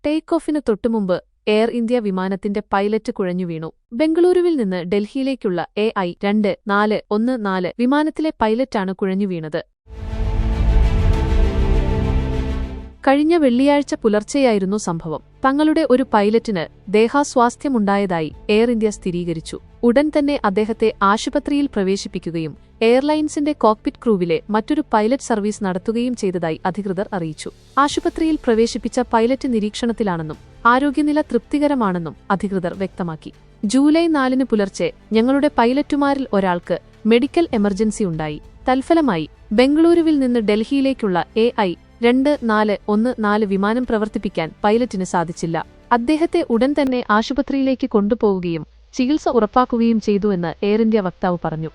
Take ഓഫിന് തൊട്ടുമുമ്പ് air India വിമാനത്തിന്റെ pilot കുഴഞ്ഞുവീണു. ബംഗളൂരുവിൽ നിന്ന് ഡൽഹിയിലേക്കുള്ള AI-2414 വിമാനത്തിലെ പൈലറ്റാണ് കുഴഞ്ഞുവീണത്. കഴിഞ്ഞ വെള്ളിയാഴ്ച പുലർച്ചെയായിരുന്നു സംഭവം. തങ്ങളുടെ ഒരു പൈലറ്റിന് ദേഹാസ്വാസ്ഥ്യമുണ്ടായതായി എയർ ഇന്ത്യ സ്ഥിരീകരിച്ചു. ഉടൻ തന്നെ അദ്ദേഹത്തെ ആശുപത്രിയിൽ പ്രവേശിപ്പിക്കുകയും എയർലൈൻസിന്റെ കോക്പിറ്റ് ക്രൂവിലെ മറ്റൊരു പൈലറ്റ് സർവീസ് നടത്തുകയും ചെയ്തതായി അധികൃതർ അറിയിച്ചു. ആശുപത്രിയിൽ പ്രവേശിപ്പിച്ച പൈലറ്റ് നിരീക്ഷണത്തിലാണെന്നും ആരോഗ്യനില തൃപ്തികരമാണെന്നും അധികൃതർ വ്യക്തമാക്കി. ജൂലൈ 4 പുലർച്ചെ ഞങ്ങളുടെ പൈലറ്റുമാരിൽ ഒരാൾക്ക് മെഡിക്കൽ എമർജൻസി ഉണ്ടായി. തൽഫലമായി ബംഗളൂരുവിൽ നിന്ന് ഡൽഹിയിലേക്കുള്ള AI-2414 വിമാനം പ്രവർത്തിപ്പിക്കാൻ പൈലറ്റിന് സാധിച്ചില്ല. അദ്ദേഹത്തെ ഉടൻ തന്നെ ആശുപത്രിയിലേക്ക് കൊണ്ടുപോവുകയും ചികിത്സ ഉറപ്പാക്കുകയും ചെയ്തുവെന്ന് എയർ ഇന്ത്യ വക്താവ് പറഞ്ഞു.